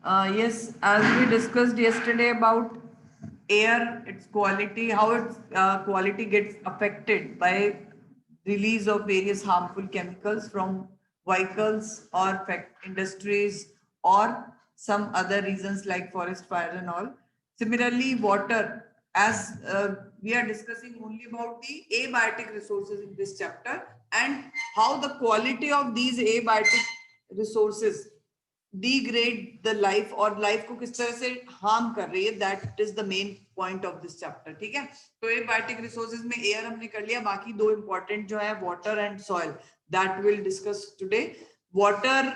Yes, as we discussed yesterday about air, its quality, how its quality gets affected by release of various harmful chemicals from vehicles or industries or some other reasons like forest fire and all. Similarly, water, as we are discussing only about the abiotic resources in this chapter and how the quality of these abiotic resources degrade the life और life को किस तरह से harm कर रही है, that is the main point of this chapter. ठीक है, तो एबायोटिक रिसोर्सेज में एयर हमने कर लिया, बाकी दो इंपॉर्टेंट जो है water and soil, that will discuss today. Water,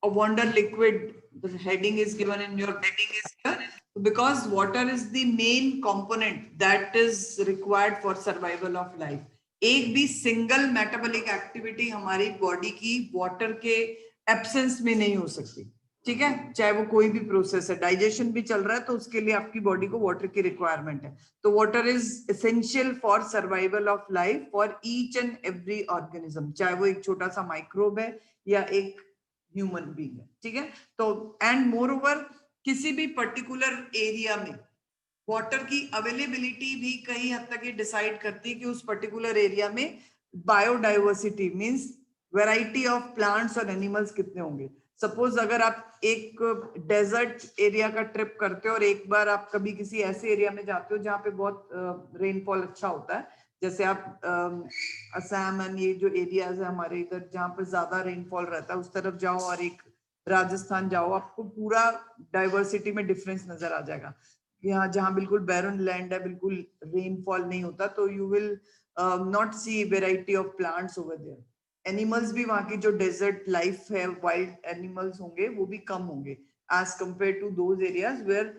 a wonder liquid, the heading is given in your heading is here because water is the main component that is required for survival of life. एक भी single metabolic activity हमारी body की water के absence में नहीं हो सकती. ठीक है, चाहे वो कोई भी प्रोसेस है, डाइजेशन भी चल रहा है तो उसके लिए आपकी बॉडी को वाटर की रिक्वायरमेंट है. तो water is essential for survival of life for each and every organism, चाहे वो एक छोटा सा माइक्रोब है या एक ह्यूमन बीइंग है. ठीक है, तो एंड मोर ओवर किसी भी पर्टिकुलर एरिया में वाटर की अवेलेबिलिटी भी कई हद तक ये डिसाइड करती है कि उस पर्टिकुलर एरिया में biodiversity means variety of plants और एनिमल्स कितने होंगे. सपोज अगर आप एक डेजर्ट एरिया का ट्रिप करते हो और एक बार आप कभी किसी ऐसे एरिया में जाते हो जहाँ पे बहुत रेनफॉल अच्छा होता है, जैसे आप असम एंड ये जो एरियाज है हमारे इधर जहाँ पे ज्यादा रेनफॉल रहता है उस तरफ जाओ और एक राजस्थान जाओ, आपको पूरा डाइवर्सिटी में डिफरेंस नजर आ जाएगा. यहाँ जहाँ बिल्कुल बैरन लैंड है, बिल्कुल रेनफॉल नहीं होता, तो you will not see variety of plants over there. Animals भी वहाँ की जो डेजर्ट लाइफ है, वाइल्ड एनिमल्स होंगे वो भी कम होंगे as compare to those areas where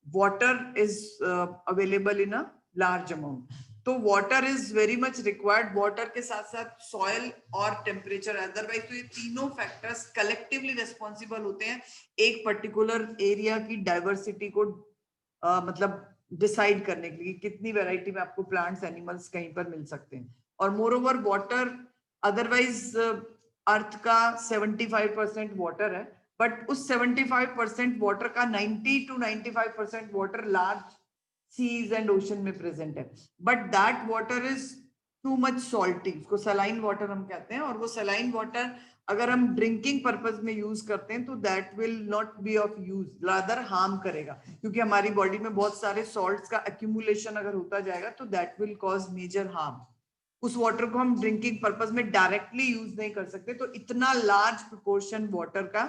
water is available in a large amount. तो water is very much required. Water के साथ साथ सॉइल और टेम्परेचर, अदरवाइज तो ये तीनों फैक्टर्स कलेक्टिवली रिस्पॉन्सिबल होते हैं एक पर्टिकुलर एरिया की डाइवर्सिटी को मतलब डिसाइड करने के लिए कितनी वैरायटी में आपको प्लांट्स एनिमल्स कहीं पर मिल सकते हैं. और मोर ओवर वाटर, अदरवाइज अर्थ का 75% वाटर है, बट उस 75% वाटर का 90 to 95% water large seas and ocean में प्रेजेंट है, but that water is too much salty, उसको सलाइन वाटर हम कहते हैं. और वो सलाइन वाटर अगर हम ड्रिंकिंग पर्पज में यूज करते हैं तो that will not B of use, rather harm करेगा, क्योंकि हमारी बॉडी में बहुत सारे सॉल्ट्स का एक्यूमुलेशन अगर होता जाएगा तो that will cause major harm. उस वाटर को हम ड्रिंकिंग पर्पज में डायरेक्टली यूज नहीं कर सकते, तो इतना लार्ज प्रोपोर्शन वाटर का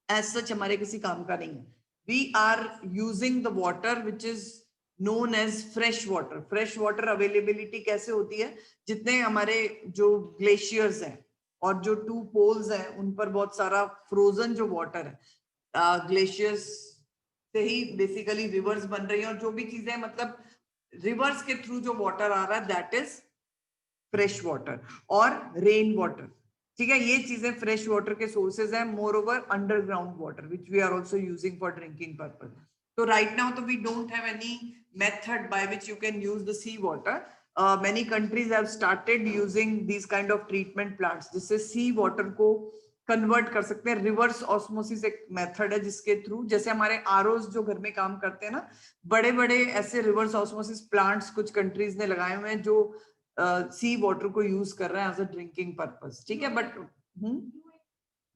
एज सच हमारे किसी काम का नहीं है. We are using the water which is known as fresh water. Fresh water availability कैसे होती है, जितने हमारे जो ग्लेशियर्स हैं और जो 2 पोल्स हैं उन पर बहुत सारा फ्रोजन जो वाटर है, ग्लेशियर्स से ही बेसिकली रिवर्स बन रही है, और जो भी चीजें मतलब रिवर्स के थ्रू जो वाटर आ रहा है दैट इज फ्रेश वाटर और रेन वाटर. ठीक है, ये चीजें फ्रेश वाटर के सोर्सेज हैं. Moreover underground water which we are also using for drinking purpose. तो राइट नाउ तो we don't have any method by which you can use the sea water. many countries have started using these kind of treatment plants जिससे सी water को convert कर सकते हैं. Reverse osmosis एक method है जिसके थ्रू, जैसे हमारे आरओज जो घर में काम करते हैं ना, बड़े बड़े ऐसे रिवर्स ऑस्मोसिस प्लांट्स कुछ कंट्रीज ने लगाए हुए हैं जो सी वाटर को यूज कर रहे हैं एज अ ड्रिंकिंग पर्पस. ठीक है, बट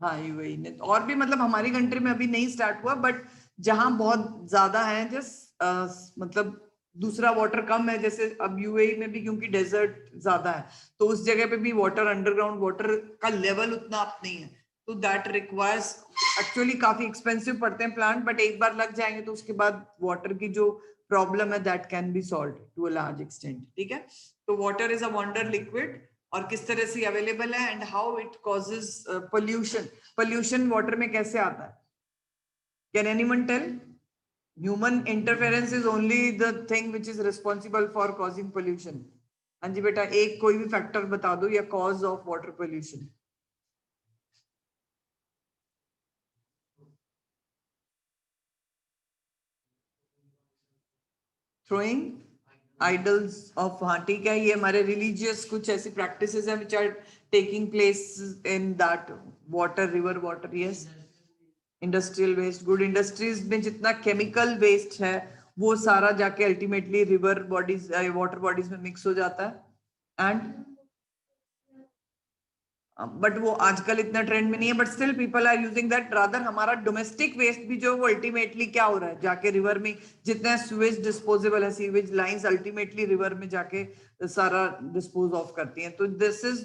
हाँ यूएई ने और भी, मतलब हमारी कंट्री में अभी नहीं स्टार्ट हुआ, बट जहां बहुत ज्यादा है जस्ट मतलब दूसरा वाटर कम है, जैसे अब यूएई में भी क्योंकि डेजर्ट ज्यादा है तो उस जगह पे भी वाटर, अंडरग्राउंड वाटर का लेवल उतना अप नहीं है, तो दैट रिक्वायर्स, एक्चुअली काफी एक्सपेंसिव पड़ते हैं प्लांट, बट एक बार लग जाएंगे तो उसके बाद वाटर की जो प्रॉब्लम है that can be solved to a large extent. ठीक है, तो water is a wonder liquid और किस तरह से अवेलेबल है and how it causes pollution. Pollution water में कैसे आता है, can anyone tell? Human interference is only the thing which is responsible for causing pollution. हाँ जी बेटा, एक कोई भी फैक्टर बता दो या cause of water pollution. Throwing idols of, हाँ ठीक है, ये हमारे रिलीजियस कुछ ऐसी प्रैक्टिसेस हैं which are taking place in that water, river water. Yes, industrial waste, good industries में जितना केमिकल वेस्ट है वो सारा जाके ultimately river bodies, water bodies में मिक्स हो जाता है। एंड बट वो आजकल इतना ट्रेंड में नहीं है, but still people are using that. Rather हमारा डोमेस्टिक वेस्ट भी जो वो अल्टीमेटली क्या हो रहा है, जाके रिवर में जितना सीवेज डिस्पोजेबल है, सीवेज लाइंस अल्टीमेटली रिवर में जाके सारा डिस्पोज ऑफ करती हैं। तो this is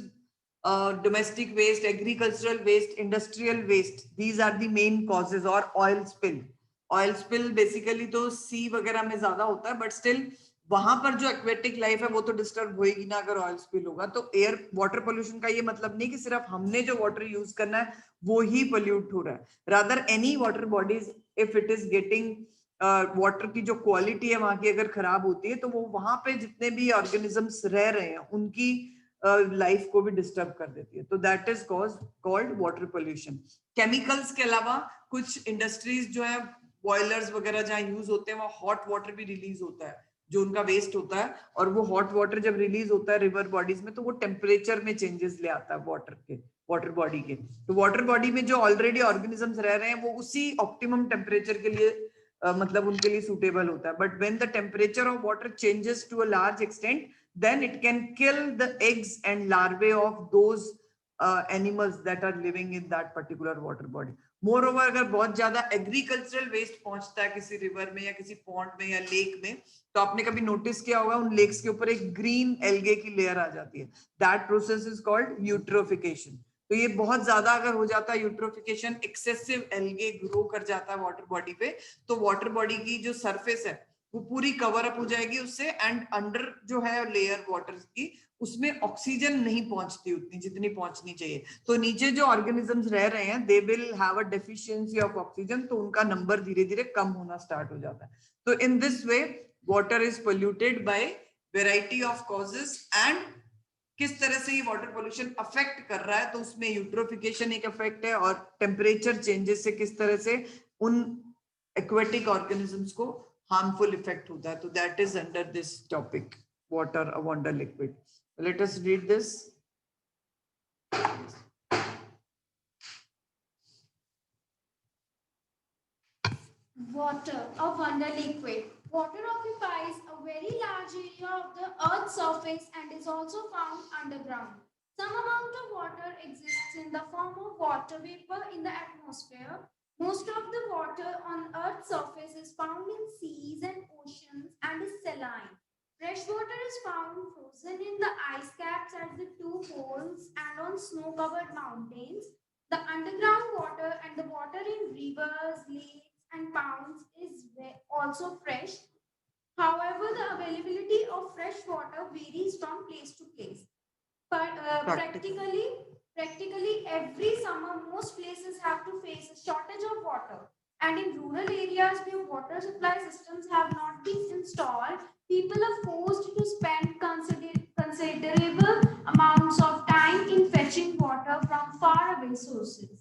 domestic waste, agricultural waste, industrial waste, these are the main causes. और oil spill, oil spill basically तो सी वगैरह में ज्यादा होता है, बट स्टिल वहां पर जो एक्वेटिक लाइफ है वो तो डिस्टर्ब होएगी ना अगर ऑयल स्पिल होगा। तो एयर वाटर पोल्यूशन का ये मतलब नहीं कि सिर्फ हमने जो वाटर यूज करना है वो ही पोल्यूट हो रहा है। Rather any water bodies if it is getting water की जो क्वालिटी है वहां की अगर खराब होती है तो वो वहां पे जितने भी ऑर्गेनिजम्स रह रहे हैं उनकी लाइफ को भी डिस्टर्ब कर देती है। तो that is called water pollution. Chemicals के अलावा कुछ इंडस्ट्रीज जो है, बॉयलर्स वगैरह जहाँ यूज होते हैं वहाँ हॉट वाटर भी रिलीज होता है जो उनका वेस्ट होता है। और वो हॉट वाटर जब रिलीज होता है रिवर बॉडीज में तो वो टेम्परेचर में चेंजेस ले आता है वाटर बॉडी के। तो वाटर बॉडी में जो ऑलरेडी ऑर्गेनिजम्स रह रहे हैं वो उसी ऑप्टिमम टेम्परेचर के लिए मतलब उनके लिए सुटेबल होता है। But when the temperature of water changes to a large extent then it can kill the eggs and larvae of those animals that are living in that particular water body. Moreover, अगर बहुत ज्यादा agricultural waste पहुंचता है किसी river में या किसी pond में या लेक में, तो आपने कभी नोटिस किया होगा उन लेक्स के ऊपर एक ग्रीन एल्गे की लेयर आ जाती है। That process is called eutrophication. तो ये बहुत ज्यादा अगर हो जाता है यूट्रोफिकेशन, एक्सेसिव एल्गे ग्रो कर जाता है वाटर बॉडी पे, तो वाटर बॉडी की जो सरफेस है वो पूरी कवर अप हो जाएगी उससे। एंड अंडर जो है लेयर वाटर की उसमें ऑक्सीजन नहीं पहुंचती उतनी जितनी पहुंचनी चाहिए। तो नीचे जो ऑर्गेनिजम्स रह रहे हैं they will have a deficiency of oxygen, तो उनका नंबर धीरे धीरे कम होना स्टार्ट हो जाता है। तो in this way water is polluted by variety of causes. And किस तरह से ये वाटर पोल्यूशन अफेक्ट कर रहा है, तो उसमें यूट्रोफिकेशन एक इफेक्ट है और टेम्परेचर चेंजेस से किस तरह से उन एक्वेटिक ऑर्गेनिजम्स को harmful effect होता है। तो that is under this topic, water a wonder liquid. Let us read this. Water, a wonder liquid. Water occupies a very large area of the Earth's surface and is also found underground. Some amount of water exists in the form of water vapor in the atmosphere. Most of the water on Earth's surface is found in seas and oceans and is saline. Fresh water is found frozen in the ice caps at the two poles and on snow-covered mountains. The underground water and the water in rivers, lakes, and ponds is also fresh. However, the availability of fresh water varies from place to place. But practically every summer, most places have to face a shortage of water. And in rural areas where water supply systems have not been installed, people are forced to spend considerable amounts of time in fetching water from faraway sources.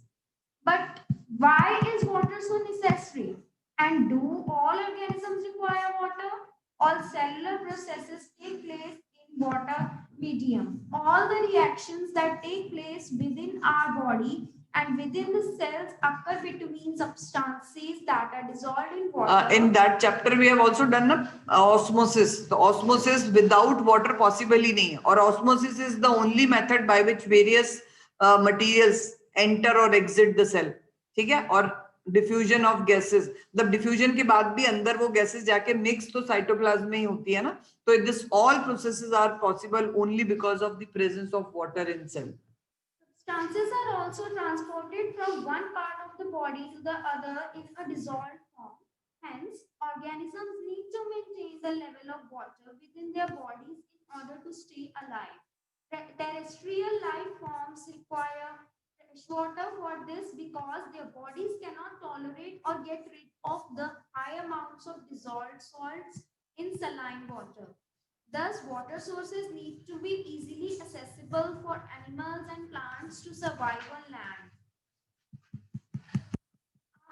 But why is water so necessary? And do all organisms require water? All cellular processes take place in water medium. All the reactions that take place within our body and within the cells occur between substances that are dissolved in water. In that chapter we have also done osmosis. The osmosis without water possible ही नहीं है, और osmosis is the only method by which various materials enter or exit the cell. ठीक है। और diffusion of gases, मतलब diffusion के बाद भी अंदर वो गैसेस जाके मिक्स तो साइटोप्लाज्म में ही होती है ना। तो this all processes are possible only because of the presence of water in cell. Substances are also transported from one part of the body to the other in a dissolved form. Hence, organisms need to maintain the level of water within their bodies in order to stay alive. Terrestrial life forms require fresh water for this because their bodies cannot tolerate or get rid of the high amounts of dissolved salts in saline water. Thus, water sources need to be easily accessible for animals and plants to survive on land.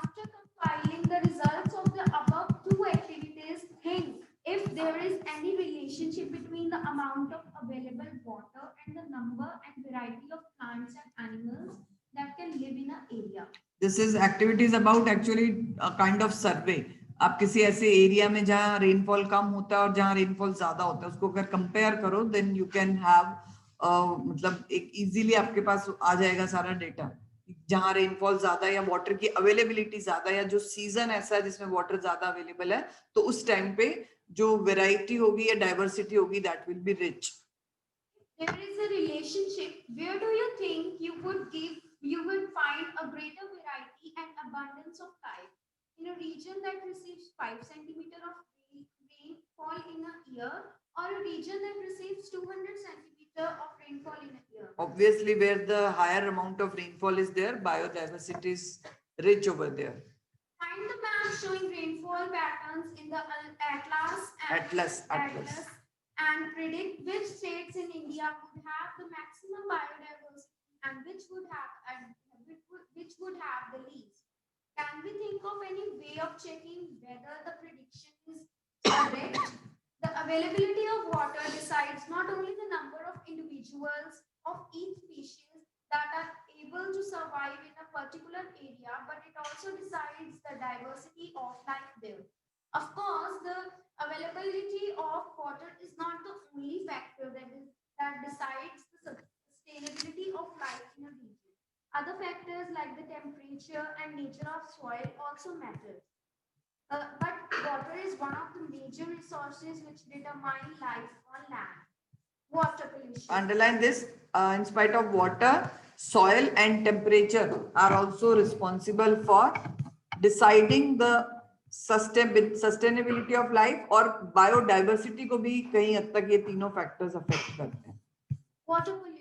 After compiling the results of the above two activities, think if there is any relationship between the amount of available water and the number and variety of plants and animals that can live in an area. This is activities about actually a kind of survey. आप किसी ऐसे area में जहाँ rainfall कम होता है और जहाँ rainfall ज्यादा होता है उसको अगर कंपेयर करो देन यू कैन हैव मतलब एक इजीली आपके पास आ जाएगा सारा डेटा जहाँ रेनफॉल ज्यादा या वाटर की अवेलेबिलिटी ज्यादा या जो सीजन ऐसा है जिसमें वाटर ज्यादा अवेलेबल है तो उस टाइम पे जो वेराइटी होगी या डाइवर्सिटी होगी that will be rich. There is a relationship. Where do you think you would find a greater variety and abundance of life? In a region that receives 5 centimeter of rainfall in a year, or a region that receives 200 centimeter of rainfall in a year? Obviously, where the higher amount of rainfall is there, biodiversity is rich over there. Find the map showing rainfall patterns in the Atlas and predict which states in India would have the maximum biodiversity and which would have the least. Can we think of any way of checking whether the prediction is correct? The availability of water decides not only the number of individuals of each species that are able to survive in a particular area, but it also decides the diversity of life there. Of course, the availability of water is not the only factor that decides the sustainability of life in a region. Other factors like the temperature and nature of soil also matter. But water is one of the major resources which determine life on land. Water pollution. Underline this, in spite of water, soil and temperature are also responsible for deciding the sustainability of life और biodiversity को भी कहीं हद तक ये तीनों factors affect करते हैं. Water pollution.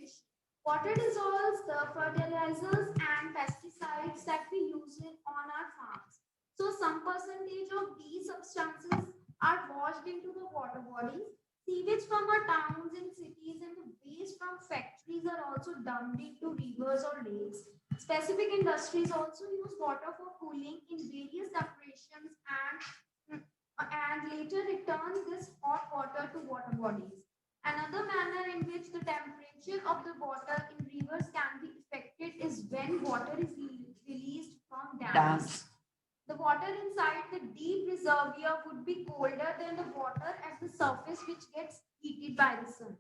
Water dissolves the fertilizers and pesticides that we use on our farms. So some percentage of these substances are washed into the water bodies. Sewage from our towns and cities and the waste from factories are also dumped into rivers or lakes. Specific industries also use water for cooling in various operations and later return this hot water to water bodies. Another manner in which the temperature of the water in rivers can be affected is when water is released from dams. The water inside the deep reservoir would be colder than the water at the surface, which gets heated by the sun.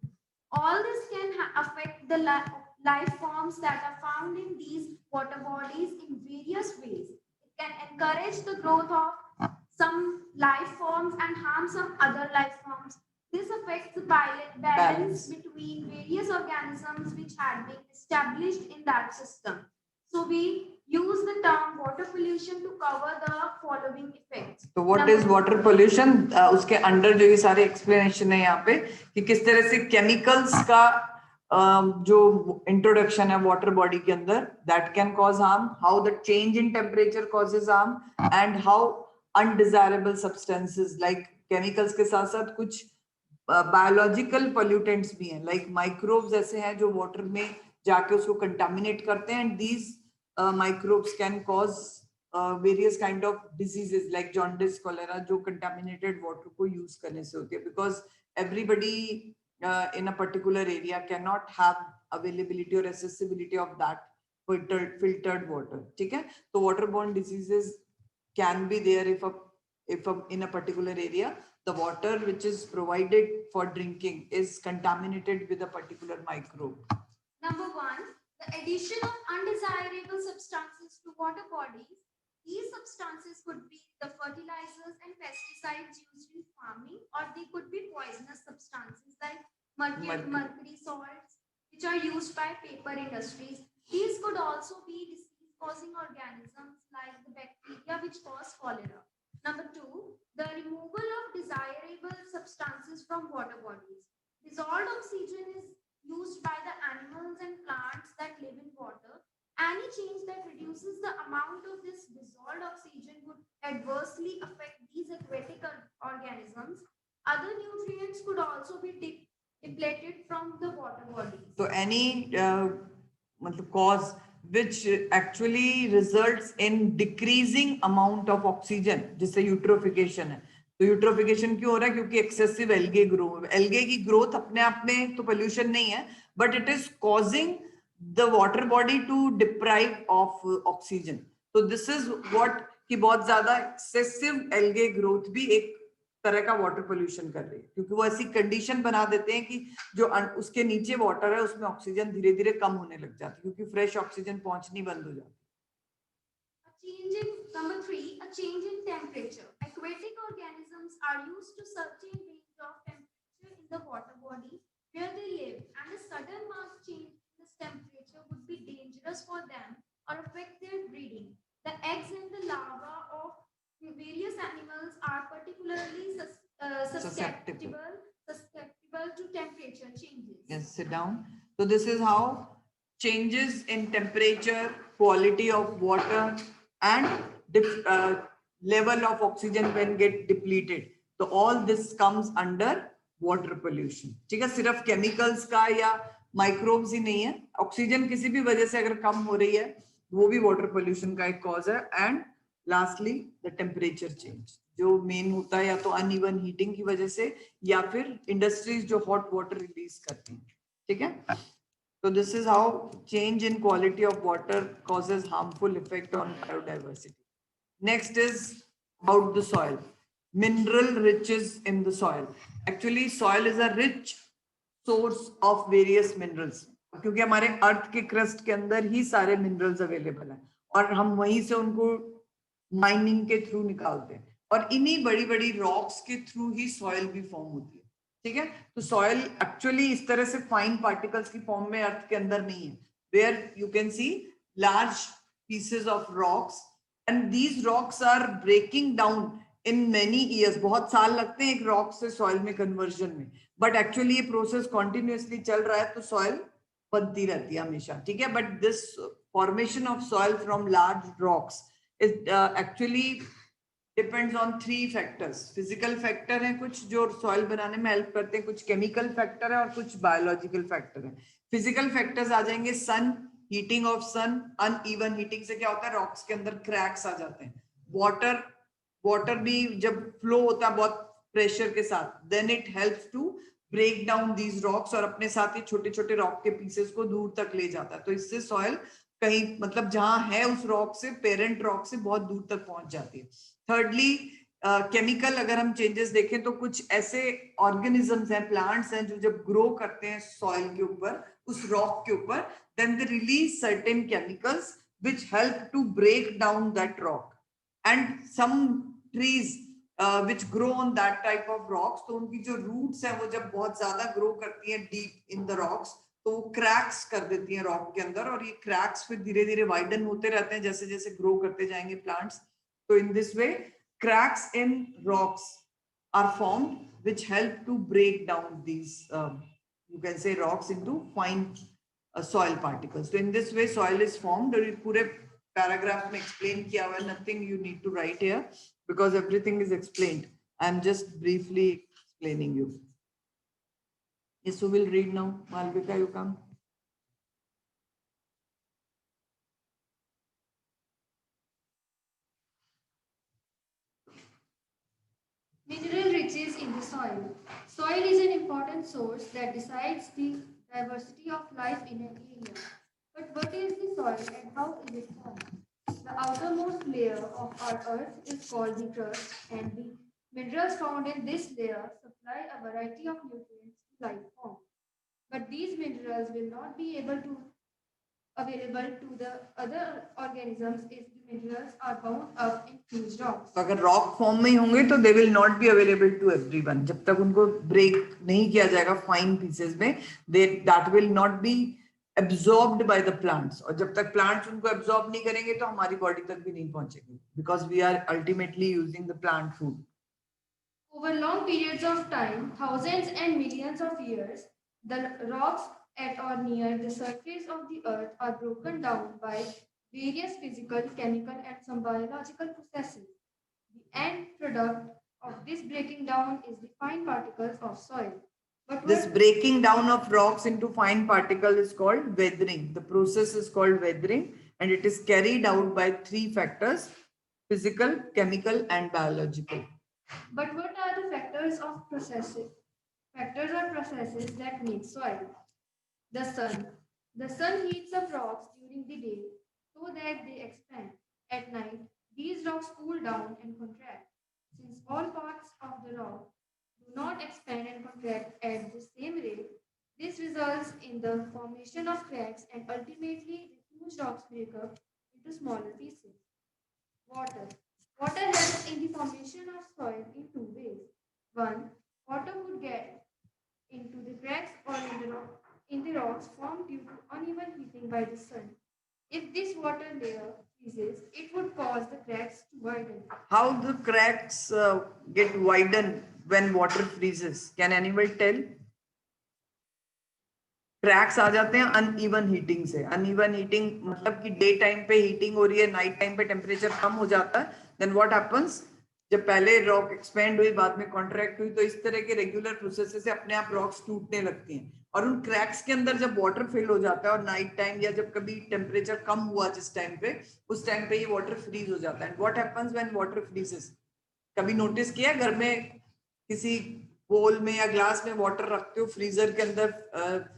All this can affect the life forms that are found in these water bodies in various ways. It can encourage the growth of some life forms and harm some other life forms. This affects the balance between various organisms which had been established in that system. So we use the term water pollution to cover the following effects. So what is water pollution? उसके under जो ये सारे explanation है यहाँ पे कि किस तरह से chemicals का जो introduction है water body के अंदर that can cause harm, how the change in temperature causes harm, and how undesirable substances like chemicals के साथ साथ कुछ biological pollutants भी हैं like microbes ऐसे हैं जो water में जाके उसको contaminate करते हैं and these microbes can cause various kind of diseases like jaundice, cholera जो contaminated water को use करने से होती है because everybody in a particular area cannot have availability or accessibility of that filtered water. ठीक है तो waterborne diseases can be there if in a particular area the water which is provided for drinking is contaminated with a particular microbe. Number one, the addition of undesirable substances to water bodies. These substances could be the fertilizers and pesticides used in farming, or they could be poisonous substances like mercury salts, which are used by paper industries. These could also be disease-causing organisms like the bacteria which cause cholera. Number two, the removal of desirable substances from water bodies. Dissolved oxygen is used by the animals and plants that live in water. Any change that reduces the amount of this dissolved oxygen would adversely affect these aquatic organisms. Other nutrients could also be depleted from the water bodies. So any cause which actually results in decreasing amount of oxygen, जिससे eutrophication है. तो eutrophication क्यों हो रहा है क्योंकि excessive algae grow algae की growth अपने आप में तो पोल्यूशन नहीं है but it is causing the water body to deprive of oxygen तो दिस इज व्हाट कि बहुत ज्यादा एक्सेसिव एल्गे ग्रोथ भी एक तरह का वाटर पोल्यूशन कर रही है, क्योंकि वो ऐसी कंडीशन बना देते हैं कि जो उसके नीचे वाटर है उसमें ऑक्सीजन धीरे धीरे कम होने लग जाती है, क्योंकि फ्रेश ऑक्सीजन पहुंचनी बंद हो जाती है. Number three, a change in temperature. Aquatic organisms are used to certain range of temperature in the water body where they live, and a sudden marked change in this temperature would be dangerous for them or affect their breeding. The eggs and the larvae of various animals are particularly susceptible to temperature changes. Yes, sit down. So this is how changes in temperature, quality of water, and level of oxygen when get depleted. So all this comes under water pollution. ठीक है, सिर्फ chemicals का या microbes ही नहीं है, oxygen किसी भी वजह से अगर कम हो रही है वो भी water pollution का एक cause है. And lastly the temperature change जो मेन होता है या तो अनइवन हीटिंग की वजह से या फिर इंडस्ट्रीज जो हॉट वाटर रिलीज करती हैं. ठीक है, तो this is how change in quality of water causes harmful effect on biodiversity. Next is about the soil. Mineral riches in the soil. Actually soil is a rich source of various minerals, क्योंकि हमारे अर्थ के crust के अंदर ही सारे minerals available हैं और हम वहीं से उनको माइनिंग के थ्रू निकालते हैं, और इन्हीं बड़ी बड़ी रॉक्स के थ्रू ही सॉइल भी फॉर्म होती है. ठीक है, तो सॉइल एक्चुअली इस तरह से फाइन पार्टिकल्स की फॉर्म में अर्थ के अंदर नहीं है, where you can see large pieces of rocks, and these rocks are breaking down in many years. बहुत साल लगते हैं एक रॉक से सॉइल में कन्वर्जन में, बट एक्चुअली ये प्रोसेस कॉन्टिन्यूसली चल रहा है तो सॉइल बनती रहती है हमेशा. ठीक है, but this formation of soil from large rocks is actually depends on 3 factors. Physical factor है कुछ जो सॉइल बनाने में हेल्प करते हैं, कुछ केमिकल फैक्टर है और कुछ बायोलॉजिकल फैक्टर है. फिजिकल फैक्टर्स आ जाएंगे sun, heating of sun. Uneven heating से क्या होता है, रॉक्स के अंदर क्रैक्स आ जाते हैं. वाटर भी जब फ्लो होता है बहुत प्रेशर के साथ, then it helps to break down these rocks और अपने साथ ही छोटे छोटे रॉक के पीसेस को दूर तक ले जाता है. तो इससे सॉइल कहीं मतलब जहां है उस रॉक से, पेरेंट रॉक से बहुत दूर तक पहुंच जाती है. थर्डली केमिकल अगर हम चेंजेस देखें तो कुछ ऐसे ऑर्गेनिजम्स हैं, प्लांट्स हैं जो जब ग्रो करते हैं सॉइल के ऊपर, उस रॉक के ऊपर, then they release certain chemicals which help to break down that rock. And some trees which grow on that type of rocks, तो उनकी जो roots हैं वो जब बहुत ज्यादा grow करती हैं deep in the rocks, तो वो cracks कर देती हैं rock के अंदर, और ये cracks फिर धीरे धीरे widen होते रहते हैं जैसे जैसे grow करते जाएंगे plants. So in this way cracks in rocks are formed which help to break down these you can say rocks into fine soil particles. So in this way soil is formed. और पूरे paragraph में explain किया हुआ है, nothing you need to write here because everything is explained. I am just briefly explaining you. Yes, who will read now? Malvika, you come. Mineral riches in the soil. Soil is an important source that decides the diversity of life in an area. But what is the soil and how is it formed? The outermost layer of our earth is called the crust, and the minerals found in this layer supply a variety of nutrients to life form. But these minerals will not be able to available to the other organisms if the minerals are bound up in huge rocks. तो अगर rock form में ही होंगे तो they will not be available to everyone. जब तक उनको break नहीं किया जाएगा फाइन पीसेस में, they that will not be absorbed by the plants. और जब तक plants उनको absorb नहीं करेंगे तो हमारी बॉडी तक भी नहीं पहुंचेंगे, because we are ultimately using the plant food. Over long periods of time, thousands and millions of years, the rocks at or near the surface of the earth are broken down by various physical, chemical, and some biological processes. The end product of this breaking down is the fine particles of soil. But This breaking down of rocks into fine particles is called weathering. The process is called weathering, and it is carried out by 3 factors: physical, chemical, and biological. But what are the factors of processes? Factors or processes that make soil. The sun. The sun heats up rocks during the day so that they expand. At night, these rocks cool down and contract. Since all parts of the rock do not expand and contract at the same rate, this results in the formation of cracks and ultimately the huge rocks break up into smaller pieces. Water. Water helps in the formation of soil in two ways. One, water would get into the cracks or in the rocks formed due to uneven heating by the sun. If this water layer freezes, it would cause the cracks to widen. How the cracks get widened when water freezes? Can anyone tell? Cracks आ जाते हैं uneven heating से. Uneven heating मतलब कि day time पे heating हो रही है, नाइट टाइम पे टेम्परेचर कम हो जाता है. Then what happens? जब पहले रॉक एक्सपेंड हुई, बाद में कॉन्ट्रैक्ट हुई, तो इस तरह के रेगुलर प्रोसेस से अपने आप रॉक्स टूटने लगती हैं. और उन क्रैक्स के अंदर जब वाटर फिल हो जाता है और नाइट टाइम या जब कभी टेम्परेचर कम हुआ जिस टाइम पे, उस टाइम पे ये वाटर फ्रीज हो जाता है. And what happens when water freezes? कभी नोटिस किया घर में किसी बोल में या ग्लास में वाटर रखते हो फ्रीजर के अंदर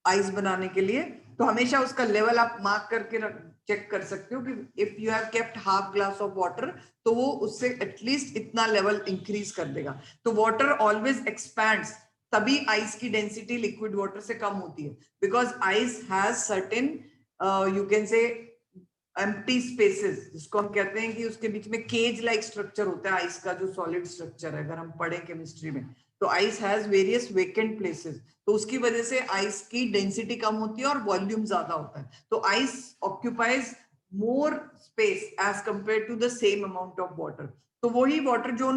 आइस बनाने के लिए, तो हमेशा उसका लेवल आप मार्क करके चेक कर सकते हो कि if you have kept half glass of water, तो वो उससे एटलीस्ट इतना लेवल इंक्रीज कर देगा. तो वाटर ऑलवेज एक्सपैंड्स, तभी आइस की डेंसिटी लिक्विड वाटर से कम होती है, because ice has certain you can से एम्प्टी स्पेसेस, जिसको हम कहते हैं कि उसके बीच में केज लाइक स्ट्रक्चर होता है आइस का, जो सॉलिड स्ट्रक्चर है अगर हम पढ़े केमिस्ट्री में. तो ice has various vacant places, तो उसकी वजह से आइस की डेंसिटी कम होती है और वॉल्यूम ज्यादा होता है. तो ice occupies more space as compare to the same amount of water. तो वही वाटर जो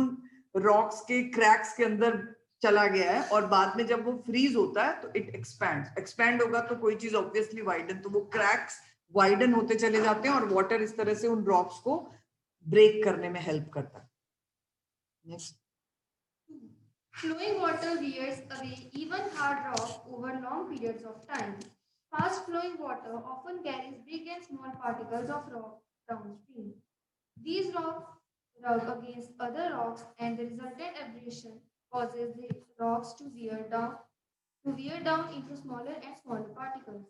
रॉक्स के क्रैक्स के अंदर चला गया है और बाद में जब वो फ्रीज होता है तो इट एक्सपैंड होगा, तो कोई चीज ऑब्वियसली वाइडन, तो वो क्रैक्स वाइडन होते चले जाते हैं और वाटर इस तरह से उन रॉक्स को ब्रेक करने में हेल्प करता है. Next. Flowing water wears away even hard rock over long periods of time. Fast flowing water often carries big and small particles of rock downstream. These rocks rub against other rocks and the resultant abrasion causes the rocks to wear down into smaller and smaller particles.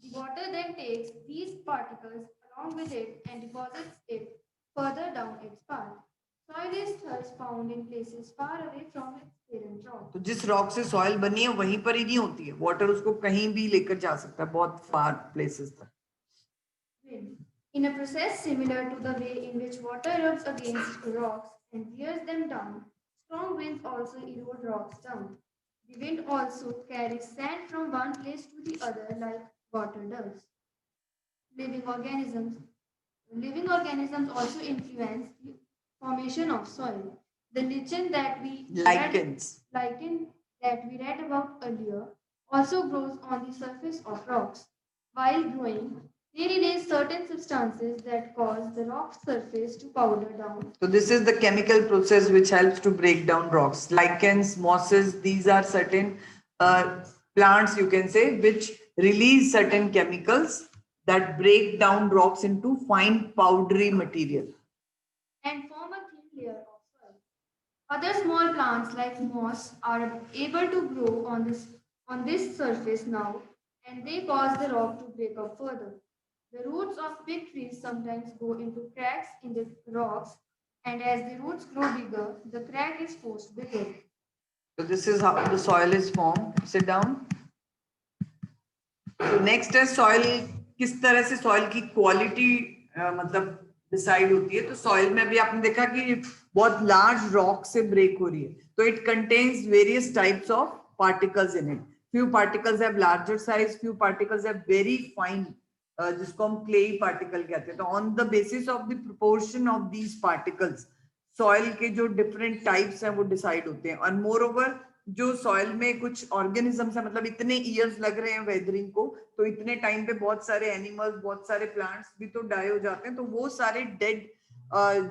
The water then takes these particles along with it and deposits it further down its path. Soil is thus found in places far away from its parent rock. तो जिस rock से soil बनी है वहीं पर ही नहीं होती है, वाटर उसको कहीं भी लेकर जा सकता है, बहुत फार प्लेसेस तक. In a process similar to the way in which water rubs against rocks and wears them down, strong winds also erode rocks down. The wind also carries sand from one place to the other like water does. Living organisms. Living organisms also influence the formation of soil. The Lichens. lichen that we read about earlier also grows on the surface of rocks. While growing, they release certain substances that cause the rock surface to powder down. So this is the chemical process which helps to break down rocks. Lichens, mosses, these are certain plants, you can say, which release certain chemicals that break down rocks into fine powdery material. And form a thin layer of soil. Other small plants like moss are able to grow on this surface now, and they cause the rock to break up further. The roots of big trees sometimes go into cracks in the rocks, and as the roots grow bigger, the crack is forced bigger. So this is how the soil is formed. Sit down. So next है soil, किस तरह से soil की quality मतलब decide होती है. तो soil में भी आपने देखा कि बहुत लार्ज रॉक से ब्रेक हो रही है, तो it contains various types of particles in it. Few particles have larger size, few particles have very fine, जिसको हम क्लेई पार्टिकल कहते हैं. तो on the basis of the proportion of these particles soil के जो डिफरेंट टाइप्स हैं वो decide होते हैं. और मोर ओवर जो सॉइल में कुछ ऑर्गेनिजम्स है, मतलब इतने ईयर्स लग रहे हैं वेदरिंग को, तो इतने टाइम पे बहुत सारे एनिमल्स, बहुत सारे प्लांट्स भी तो डाई हो जाते हैं. तो वो सारे डेड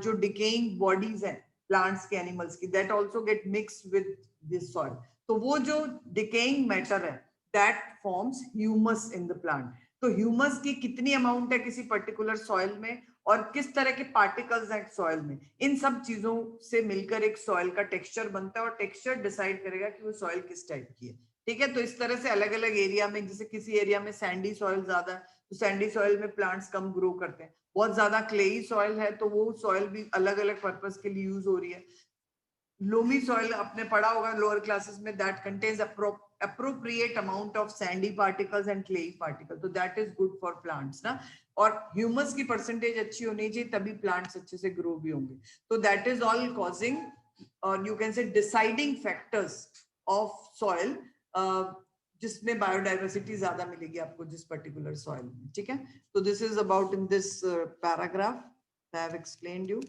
जो डिकेइंग बॉडीज हैं प्लांट्स के, एनिमल्स की, that also get mixed with this soil. तो वो जो डिकेइंग मैटर है that forms humus in the plant. तो ह्यूमस की कितनी अमाउंट है किसी पर्टिकुलर सॉइल में और किस तरह के पार्टिकल्स हैं सॉइल में, इन सब चीजों से मिलकर एक सॉइल का टेक्सचर बनता है और टेक्सचर डिसाइड करेगा कि वो सॉइल किस टाइप की है. ठीक है. तो इस तरह से अलग अलग एरिया में, जैसे किसी एरिया में सैंडी सॉइल ज्यादा है तो सैंडी सॉइल में प्लांट्स कम ग्रो करते हैं। बहुत ज्यादा क्लेई सॉइल है तो वो सॉइल भी अलग अलग पर्पस के लिए यूज हो रही है। लोमी सॉइल आपने पढ़ा होगा लोअर क्लासेस में, that contains appropriate amount of sandy particles and clay particles, so that is good for plants ना। और ह्यूमस की परसेंटेज अच्छी होनी चाहिए तभी प्लांट्स अच्छे से ग्रो भी होंगे। तो दैट इज ऑल कॉजिंग और यू कैन से डिसाइडिंग फैक्टर्स ऑफ सॉइल, जिसमें बायोडाइवर्सिटी ज्यादा मिलेगी आपको जिस पर्टिकुलर सॉइल में, ठीक है। तो this is about in this paragraph I have explained you.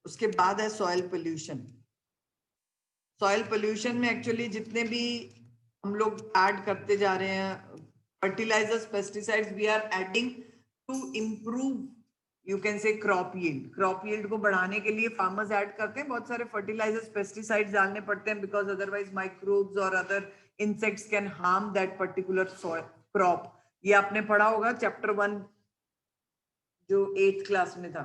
उसके बाद है सॉइल पोल्यूशन। सॉइल पोल्यूशन में एक्चुअली जितने भी हम लोग ऐड करते जा रहे हैं fertilisers, pesticides, we are adding to improve you can say crop yield. Crop yield को बढ़ाने के लिए फार्मर्स ऐड करते हैं बहुत सारे फर्टिलाइजर्स, पेस्टिसाइड्स डालने पड़ते हैं बिकॉज अदरवाइज माइक्रोब्स और other insects can harm that particular soil crop. ये आपने पढ़ा होगा चैप्टर 1 जो 8th क्लास में था,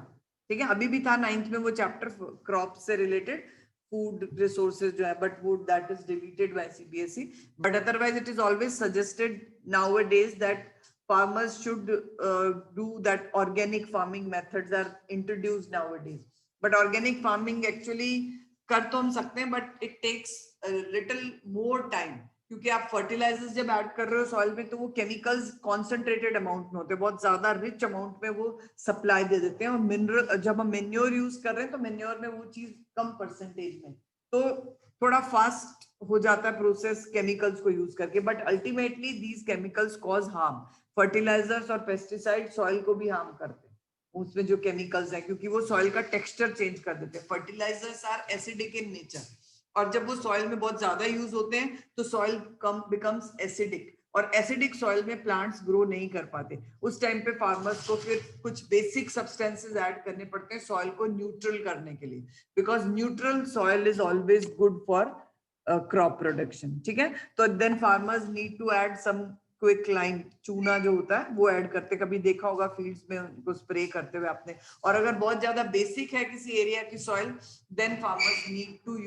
ठीक है। अभी भी था 9th में वो चैप्टर क्रॉप से रिलेटेड, फूड रिसोर्सेज जो है, बट वो that is deleted bye CBSE. But otherwise it is always suggested nowadays that farmers should do that. Organic farming methods are introduced nowadays, but organic farming actually कर तो हम सकते हैं but it takes a little more time, क्योंकि आप fertilisers जब add कर रहे हो सॉइल में तो वो केमिकल्स कॉन्सेंट्रेटेड अमाउंट में होते हैं, बहुत ज्यादा रिच अमाउंट में वो सप्लाई दे देते हैं। और मिनरल जब हम मेन्योर यूज कर रहे हैं तो मेन्योर में वो चीज कम परसेंटेज में, तो थोड़ा फास्ट हो जाता है प्रोसेस केमिकल्स को यूज करके, but ultimately these chemicals cause harm. Fertilisers और पेस्टिसाइड सॉइल को भी हार्म करते हैं उसमें जो केमिकल्स है, क्योंकि वो सॉइल का टेक्सचर चेंज कर देते हैं। Fertilisers are acidic in nature, और जब वो सॉइल में बहुत ज्यादा यूज होते हैं तो सॉइल कम बिकम्स एसिडिक, और एसिडिक सॉइल में प्लांट्स ग्रो नहीं कर पाते। उस टाइम पे फार्मर्स को फिर कुछ बेसिक सब्सटेंसेस ऐड करने पड़ते हैं सॉइल को न्यूट्रल करने के लिए, because neutral soil is always good for crop production, ठीक है। तो then farmers need to add some quick line, चूना जो होता है वो ऐड करते, कभी देखा होगा फील्ड्स में उनको स्प्रे करते हुए आपने। और अगर बहुत ज्यादा बेसिक है किसी एरिया की soil, then farmers need to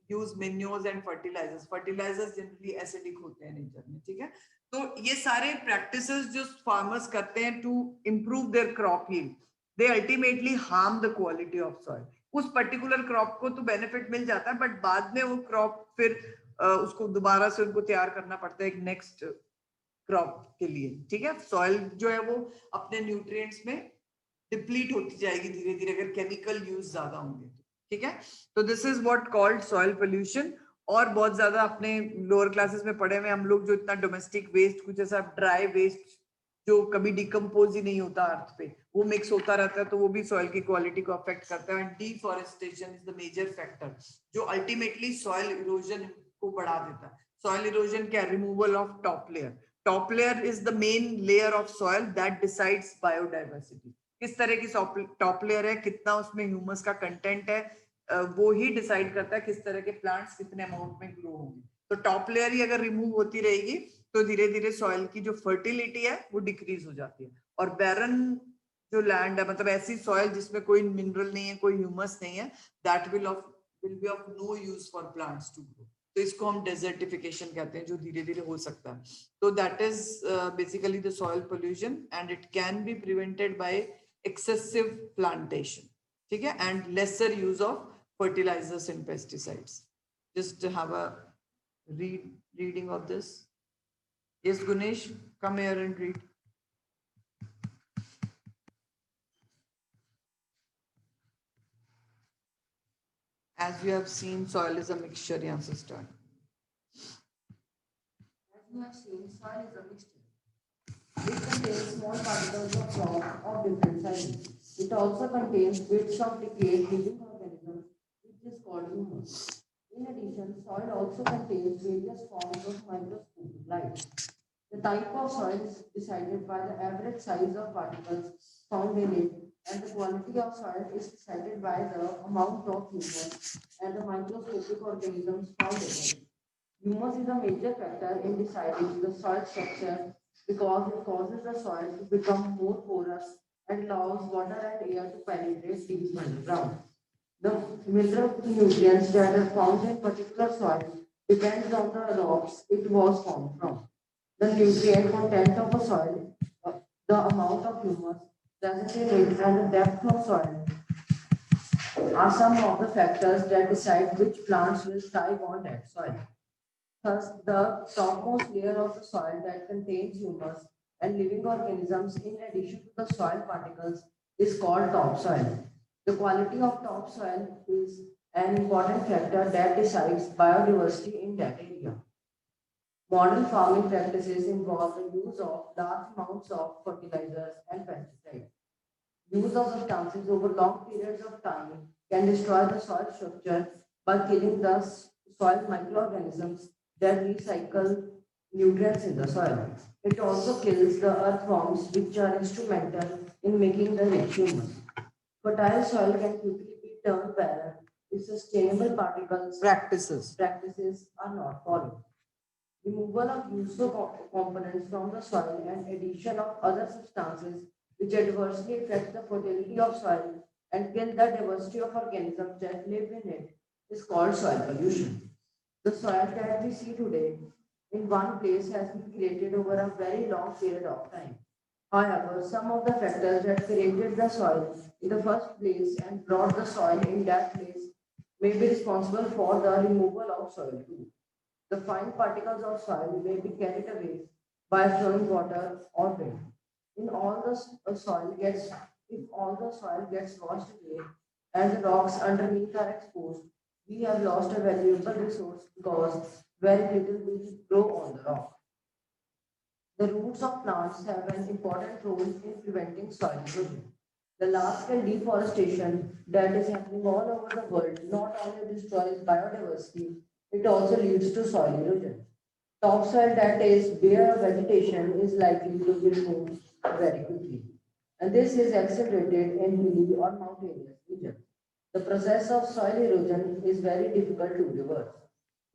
use manures and fertilisers. Fertilisers generally acidic होते हैं नेचर में, ठीक है। तो ये सारे प्रैक्टिसेस जो फार्मर्स करते हैं to improve their crop yield, they ultimately harm the quality of soil. उस पर्टिकुलर क्रॉप को तो बेनिफिट मिल जाता है, बट बाद में वो क्रॉप फिर उसको दोबारा से उनको तैयार करना पड़ता है एक नेक्स्ट क्रॉप के लिए, ठीक है। सॉइल जो है वो अपने न्यूट्रिएंट्स में डिप्लीट होती जाएगी धीरे धीरे अगर केमिकल यूज ज्यादा होंगे, ठीक है। तो this is what called soil pollution. और बहुत ज्यादा अपने लोअर क्लासेस में पढ़े हुए हम लोग, जो इतना डोमेस्टिक वेस्ट, कुछ ऐसा ड्राई वेस्ट जो कभी डिकम्पोज ही नहीं होता अर्थ पे, वो मिक्स होता रहता है, तो वो भी सॉइल की क्वालिटी को अफेक्ट करता है। And deforestation is the major factor जो अल्टीमेटली सॉइल इरोजन को बढ़ा देता है। सॉइल इरोजन क्या? Removal of top layer. Top layer is the main layer of soil that decides biodiversity. किस तरह की टॉप लेयर है, कितना उसमें ह्यूमस का कंटेंट है, वो ही डिसाइड करता है किस तरह के प्लांट्स कितने अमाउंट में ग्रो होंगे। तो टॉप लेयर ही अगर रिमूव होती रहेगी तो धीरे धीरे सॉइल की जो फर्टिलिटी है वो डिक्रीज हो जाती है। और बैरन जो लैंड है, मतलब ऐसी सॉइल जिसमें कोई मिनरल नहीं है, कोई ह्यूमस नहीं है, that will be of no use for plants to grow. तो इसको हम डेजर्टिफिकेशन कहते हैं, जो धीरे धीरे हो सकता है। तो that is basically the soil pollution, and it can be prevented by excessive plantation, ठीक है, and lesser use of fertilizers and pesticides. Just to have a reading of this. Yes, Gunesh, come here and read. As you have seen, soil is a mixture. Yahan se start. As you have seen, soil is a mixture. It contains small particles of rock of different sizes. It also contains bits of decayed living organisms, which is called humus. In addition, soil also contains various forms of microscopic life. The type of soil is decided by the average size of particles found in it, and the quality of soil is decided by the amount of humus and the microscopic organisms found in it. Humus is a major factor in deciding the soil structure because it causes the soil to become more porous and allows water and air to penetrate deep underground. The mineral nutrients that are found in particular soil depends on the rocks it was formed from. The nutrient content of a soil The amount of humus present in it and the depth of soil are some of the factors that decide which plants will thrive on that soil. Thus, the topmost layer of the soil that contains humus and living organisms in addition to the soil particles is called topsoil. The quality of topsoil is an important factor that decides biodiversity in that area. Modern farming practices involve the use of large amounts of fertilizers and pesticides. Use of substances over long periods of time can destroy the soil structure by killing the soil microorganisms that recycle nutrients in the soil. It also kills the earthworms which are instrumental in making the rich humus. Fertile soil can quickly be turned barren if sustainable particles practices are not followed. Removal of useful components from the soil and addition of other substances which adversely affect the fertility of soil and kill the diversity of organisms that live in it is called soil pollution. The soil that we see today in one place has been created over a very long period of time. However, some of the factors that created the soil in the first place and brought the soil in that place may be responsible for the removal of soil too. The fine particles of soil may be carried away by flowing water or wind. In all the soil gets, if all the soil gets washed away and the rocks underneath are exposed, we have lost a valuable resource because very little will grow on the rock. The roots of plants have an important role in preventing soil erosion. The large-scale deforestation that is happening all over the world not only destroys biodiversity, it also leads to soil erosion. Topsoil that is bare of vegetation is likely to be removed very quickly. And this is accelerated in hilly or mountainous regions. The process of soil erosion is very difficult to reverse.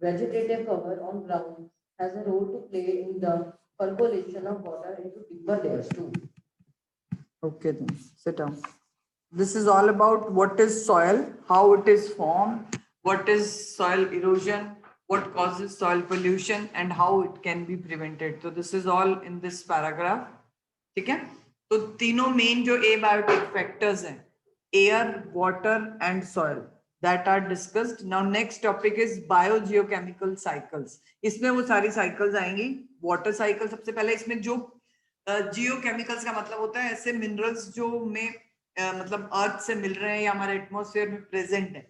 Vegetative cover on ground has a role to play in the percolation of water into deeper layers too. Okay, then sit down. This is all about what is soil, how it is formed, what is soil erosion, what causes soil pollution, and how it can be prevented. So this is all in this paragraph. ठीक है? तो तीनों main जो abiotic factors हैं, air, water, and soil, that are discussed. Now next topic is biogeochemical cycles. इसमें वो सारी cycles आएंगी. Water cycle सबसे पहले, इसमें जो जियोकेमिकल्स का मतलब होता है ऐसे मिनरल्स जो में मतलब अर्थ से मिल रहे हैं या हमारे एटमॉस्फेयर में प्रेजेंट है,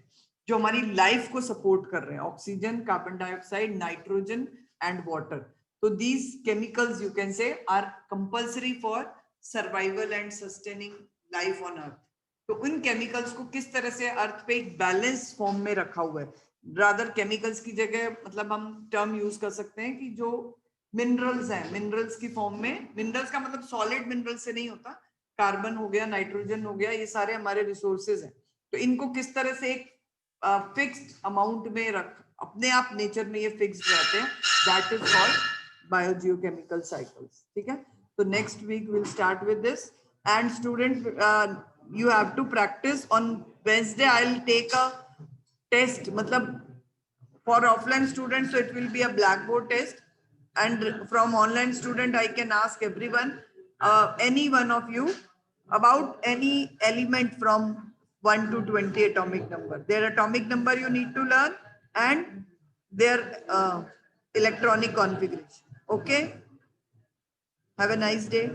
जो हमारी लाइफ को सपोर्ट कर रहे हैं, oxygen, carbon dioxide, nitrogen and water. तो these chemicals you can say are compulsory for survival and sustaining life on earth. तो उन केमिकल्स को किस तरह से अर्थ पे एक बैलेंस फॉर्म में रखा हुआ है. रादर केमिकल्स की जगह मतलब हम टर्म यूज कर सकते हैं कि जो मिनरल्स हैं, मिनरल्स की फॉर्म में, मिनरल्स का मतलब सॉलिड मिनरल से नहीं होता, कार्बन हो गया, नाइट्रोजन हो गया, ये सारे हमारे रिसोर्सेज हैं. तो इनको किस तरह से एक फिक्स्ड अमाउंट में रख, अपने आप नेचर में ये फिक्स्ड रहते हैं, that is called biogeochemical cycles. ठीक है? तो next week will start with this. And student you have to practice on Wednesday. I'll take a test, matlab for offline students, so it will be a blackboard test, and from online student I can ask everyone, any one of you, about any element from 1 to 20 atomic number, their atomic number you need to learn, and their electronic configuration. Okay, have a nice day.